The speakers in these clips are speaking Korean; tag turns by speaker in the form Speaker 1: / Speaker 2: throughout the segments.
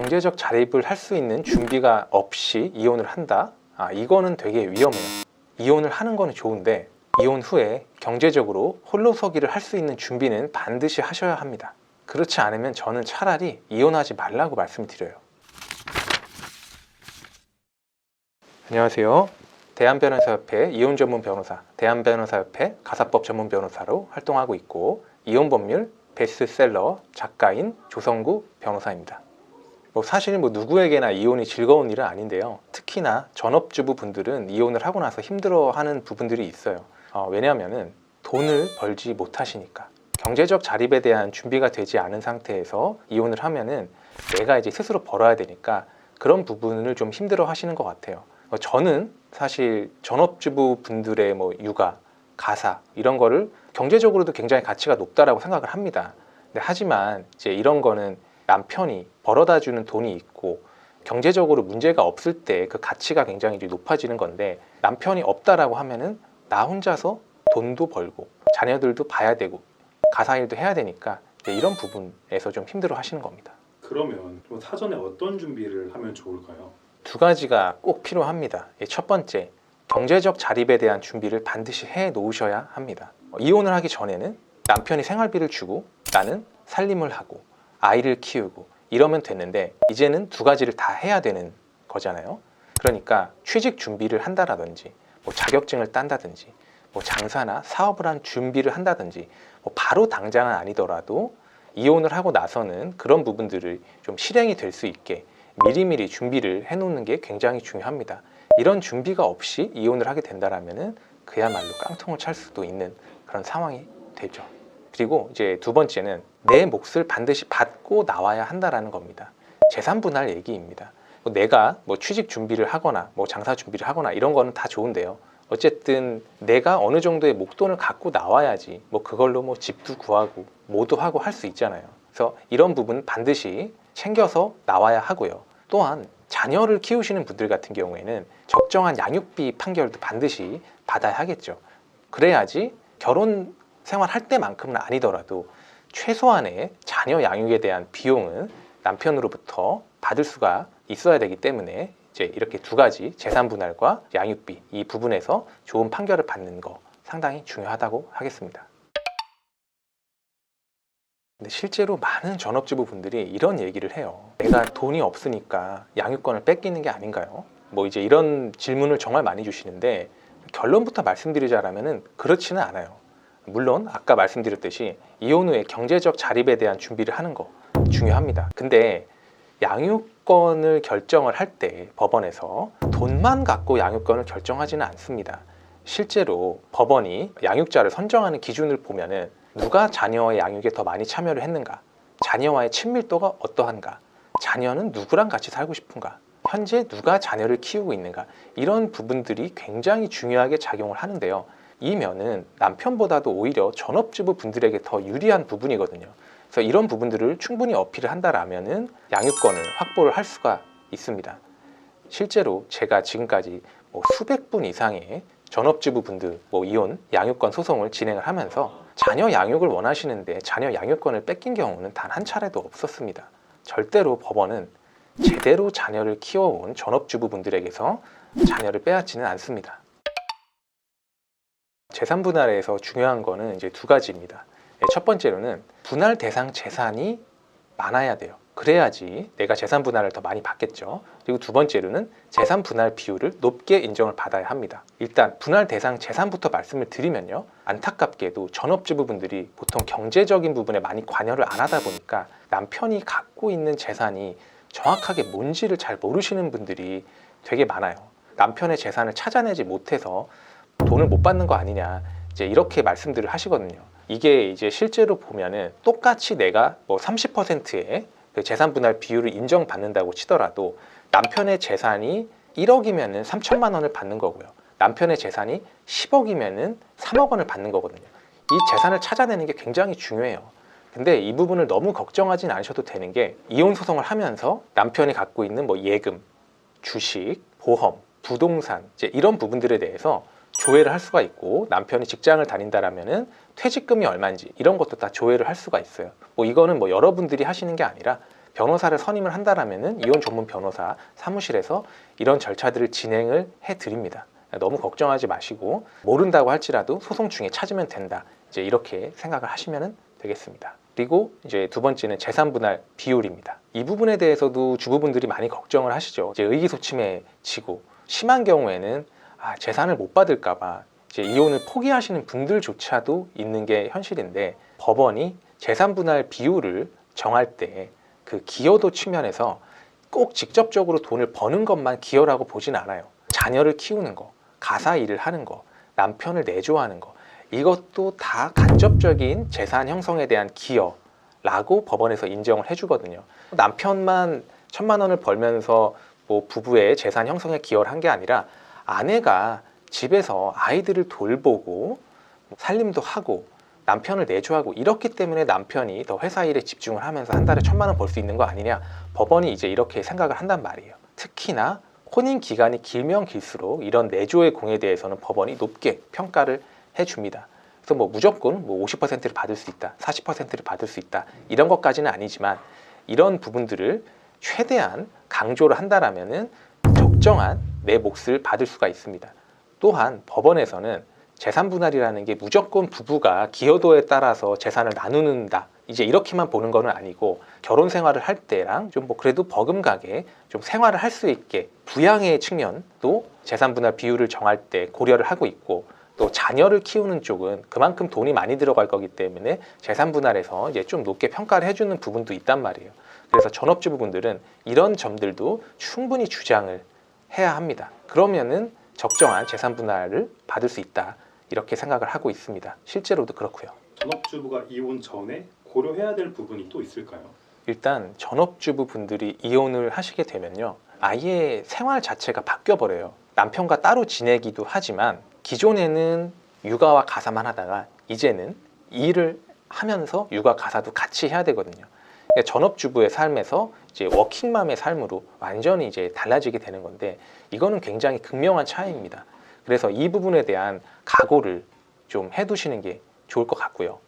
Speaker 1: 경제적 자립을 할 수 있는 준비가 없이 이혼을 한다? 이거는 되게 위험해요. 이혼을 하는 거는 좋은데 이혼 후에 경제적으로 홀로서기를 할 수 있는 준비는 반드시 하셔야 합니다. 그렇지 않으면 저는 차라리 이혼하지 말라고 말씀드려요. 안녕하세요. 대한변호사협회 이혼 전문 변호사, 대한변호사협회 가사법 전문 변호사로 활동하고 있고 이혼법률 베스트셀러 작가인 조성구 변호사입니다. 사실 누구에게나 이혼이 즐거운 일은 아닌데요. 특히나 전업주부 분들은 이혼을 하고 나서 힘들어하는 부분들이 있어요. 왜냐하면 돈을 벌지 못하시니까. 경제적 자립에 대한 준비가 되지 않은 상태에서 이혼을 하면은 내가 이제 스스로 벌어야 되니까 그런 부분을 좀 힘들어 하시는 것 같아요. 저는 사실 전업주부 분들의 육아, 가사 이런 거를 경제적으로도 굉장히 가치가 높다라고 생각을 합니다. 하지만 이제 이런 거는 남편이 벌어다 주는 돈이 있고 경제적으로 문제가 없을 때 그 가치가 굉장히 이제 높아지는 건데, 남편이 없다라고 하면은 나 혼자서 돈도 벌고 자녀들도 봐야 되고 가사 일도 해야 되니까 이런 부분에서 좀 힘들어 하시는 겁니다.
Speaker 2: 그러면 좀 사전에 어떤 준비를 하면 좋을까요?
Speaker 1: 두 가지가 꼭 필요합니다. 첫 번째, 경제적 자립에 대한 준비를 반드시 해 놓으셔야 합니다. 이혼을 하기 전에는 남편이 생활비를 주고 나는 살림을 하고 아이를 키우고 이러면 됐는데, 이제는 두 가지를 다 해야 되는 거잖아요. 그러니까 취직 준비를 한다라든지 자격증을 딴다든지 장사나 사업을 한 준비를 한다든지 바로 당장은 아니더라도 이혼을 하고 나서는 그런 부분들을 좀 실행이 될 수 있게 미리미리 준비를 해놓는 게 굉장히 중요합니다. 이런 준비가 없이 이혼을 하게 된다라면은 그야말로 깡통을 찰 수도 있는 그런 상황이 되죠. 그리고 이제 두 번째는 내 몫을 반드시 받고 나와야 한다라는 겁니다. 재산 분할 얘기입니다. 내가 취직 준비를 하거나 장사 준비를 하거나 이런 거는 다 좋은데요. 어쨌든 내가 어느 정도의 목돈을 갖고 나와야지 그걸로 집도 구하고 뭐도 하고 할 수 있잖아요. 그래서 이런 부분 반드시 챙겨서 나와야 하고요. 또한 자녀를 키우시는 분들 같은 경우에는 적정한 양육비 판결도 반드시 받아야 하겠죠. 그래야지 결혼 생활할 때만큼은 아니더라도 최소한의 자녀 양육에 대한 비용은 남편으로부터 받을 수가 있어야 되기 때문에 이제 이렇게 두 가지, 재산 분할과 양육비, 이 부분에서 좋은 판결을 받는 거 상당히 중요하다고 하겠습니다. 근데 실제로 많은 전업주부 분들이 이런 얘기를 해요. 내가 돈이 없으니까 양육권을 뺏기는 게 아닌가요? 이제 이런 질문을 정말 많이 주시는데, 결론부터 말씀드리자면은 그렇지는 않아요. 물론 아까 말씀드렸듯이 이혼 후에 경제적 자립에 대한 준비를 하는 거 중요합니다. 근데 양육권을 결정을 할 때 법원에서 돈만 갖고 양육권을 결정하지는 않습니다. 실제로 법원이 양육자를 선정하는 기준을 보면은 누가 자녀의 양육에 더 많이 참여를 했는가, 자녀와의 친밀도가 어떠한가, 자녀는 누구랑 같이 살고 싶은가, 현재 누가 자녀를 키우고 있는가, 이런 부분들이 굉장히 중요하게 작용을 하는데요. 이 면은 남편보다도 오히려 전업주부 분들에게 더 유리한 부분이거든요. 그래서 이런 부분들을 충분히 어필을 한다라면은 양육권을 확보를 할 수가 있습니다. 실제로 제가 지금까지 수백 분 이상의 전업주부 분들 이혼 양육권 소송을 진행을 하면서 자녀 양육을 원하시는데 자녀 양육권을 뺏긴 경우는 단 한 차례도 없었습니다. 절대로 법원은 제대로 자녀를 키워온 전업주부 분들에게서 자녀를 빼앗지는 않습니다. 재산 분할에서 중요한 거는 이제 두 가지입니다. 첫 번째로는 분할 대상 재산이 많아야 돼요. 그래야지 내가 재산 분할을 더 많이 받겠죠. 그리고 두 번째로는 재산 분할 비율을 높게 인정을 받아야 합니다. 일단 분할 대상 재산부터 말씀을 드리면요, 안타깝게도 전업주부분들이 보통 경제적인 부분에 많이 관여를 안 하다 보니까 남편이 갖고 있는 재산이 정확하게 뭔지를 잘 모르시는 분들이 되게 많아요. 남편의 재산을 찾아내지 못해서 돈을 못 받는 거 아니냐, 이제 이렇게 말씀들을 하시거든요. 이게 이제 실제로 보면은 똑같이 내가 30%의 그 재산 분할 비율을 인정받는다고 치더라도 남편의 재산이 1억이면은 3천만 원을 받는 거고요. 남편의 재산이 10억이면은 3억 원을 받는 거거든요. 이 재산을 찾아내는 게 굉장히 중요해요. 근데 이 부분을 너무 걱정하진 않으셔도 되는 게, 이혼 소송을 하면서 남편이 갖고 있는 예금, 주식, 보험, 부동산 이제 이런 부분들에 대해서 조회를 할 수가 있고, 남편이 직장을 다닌다라면은 퇴직금이 얼마인지 이런 것도 다 조회를 할 수가 있어요. 이거는 여러분들이 하시는 게 아니라 변호사를 선임을 한다라면은 이혼 전문 변호사 사무실에서 이런 절차들을 진행을 해 드립니다. 너무 걱정하지 마시고 모른다고 할지라도 소송 중에 찾으면 된다. 이제 이렇게 생각을 하시면 되겠습니다. 그리고 이제 두 번째는 재산 분할 비율입니다. 이 부분에 대해서도 주부분들이 많이 걱정을 하시죠. 이제 의기소침해지고 심한 경우에는 재산을 못 받을까봐 이제 이혼을 포기하시는 분들조차도 있는 게 현실인데, 법원이 재산 분할 비율을 정할 때 그 기여도 측면에서 꼭 직접적으로 돈을 버는 것만 기여라고 보진 않아요. 자녀를 키우는 거, 가사 일을 하는 거, 남편을 내조하는 거, 이것도 다 간접적인 재산 형성에 대한 기여라고 법원에서 인정을 해주거든요. 남편만 1,000만 원을 벌면서 뭐 부부의 재산 형성에 기여를 한 게 아니라 아내가 집에서 아이들을 돌보고 살림도 하고 남편을 내조하고 이렇기 때문에 남편이 더 회사 일에 집중을 하면서 한 달에 1,000만 원 벌 수 있는 거 아니냐, 법원이 이제 이렇게 생각을 한단 말이에요. 특히나 혼인 기간이 길면 길수록 이런 내조의 공에 대해서는 법원이 높게 평가를 해줍니다. 그래서 뭐 무조건 뭐 50%를 받을 수 있다, 40%를 받을 수 있다, 이런 것까지는 아니지만 이런 부분들을 최대한 강조를 한다라면은 적정한 내 몫을 받을 수가 있습니다. 또한 법원에서는 재산 분할이라는 게 무조건 부부가 기여도에 따라서 재산을 나누는다, 이제 이렇게만 보는 거는 아니고 결혼 생활을 할 때랑 좀 뭐 그래도 버금가게 좀 생활을 할 수 있게 부양의 측면도 재산 분할 비율을 정할 때 고려를 하고 있고, 또 자녀를 키우는 쪽은 그만큼 돈이 많이 들어갈 거기 때문에 재산 분할에서 이제 좀 높게 평가를 해주는 부분도 있단 말이에요. 그래서 전업주부분들은 이런 점들도 충분히 주장을 해야 합니다. 그러면은 적정한 재산 분할을 받을 수 있다, 이렇게 생각을 하고 있습니다. 실제로도 그렇고요.
Speaker 2: 전업주부가 이혼 전에 고려해야 될 부분이 또 있을까요?
Speaker 1: 일단 전업주부 분들이 이혼을 하시게 되면요, 아예 생활 자체가 바뀌어 버려요. 남편과 따로 지내기도 하지만 기존에는 육아와 가사만 하다가 이제는 일을 하면서 육아 가사도 같이 해야 되거든요. 그러니까 전업주부의 삶에서 이제 워킹맘의 삶으로 완전히 이제 달라지게 되는 건데, 이거는 굉장히 극명한 차이입니다. 그래서 이 부분에 대한 각오를 좀 해두시는 게 좋을 것 같고요.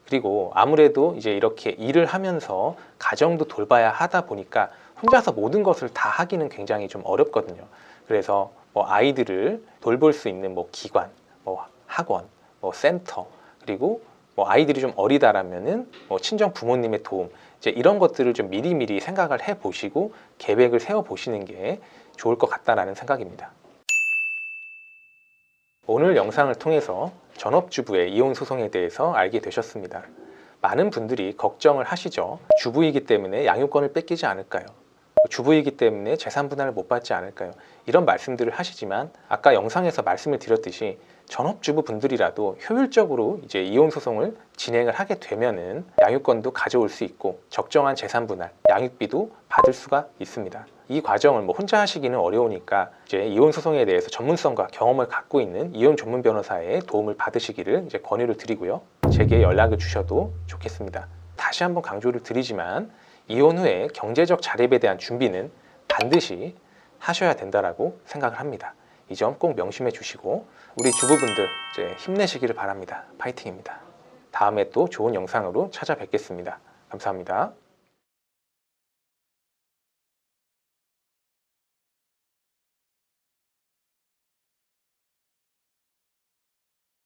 Speaker 1: 그리고 아무래도 이제 이렇게 일을 하면서 가정도 돌봐야 하다 보니까 혼자서 모든 것을 다 하기는 굉장히 좀 어렵거든요. 그래서 뭐 아이들을 돌볼 수 있는 뭐 기관, 뭐 학원, 뭐 센터, 그리고 뭐 아이들이 좀 어리다라면은 뭐 친정 부모님의 도움, 이제 이런 것들을 좀 미리미리 생각을 해 보시고 계획을 세워 보시는 게 좋을 것 같다라는 생각입니다. 오늘 영상을 통해서 전업주부의 이혼 소송에 대해서 알게 되셨습니다. 많은 분들이 걱정을 하시죠. 주부이기 때문에 양육권을 뺏기지 않을까요? 주부이기 때문에 재산 분할을 못 받지 않을까요? 이런 말씀들을 하시지만 아까 영상에서 말씀을 드렸듯이 전업주부 분들이라도 효율적으로 이제 이혼 소송을 진행을 하게 되면은 양육권도 가져올 수 있고 적정한 재산 분할, 양육비도 받을 수가 있습니다. 이 과정을 뭐 혼자 하시기는 어려우니까 이제 이혼 소송에 대해서 전문성과 경험을 갖고 있는 이혼 전문 변호사의 도움을 받으시기를 이제 권유를 드리고요. 제게 연락을 주셔도 좋겠습니다. 다시 한번 강조를 드리지만 이혼 후에 경제적 자립에 대한 준비는 반드시 하셔야 된다라고 생각을 합니다. 이 점 꼭 명심해 주시고 우리 주부분들 이제 힘내시기를 바랍니다. 파이팅입니다. 다음에 또 좋은 영상으로 찾아뵙겠습니다. 감사합니다.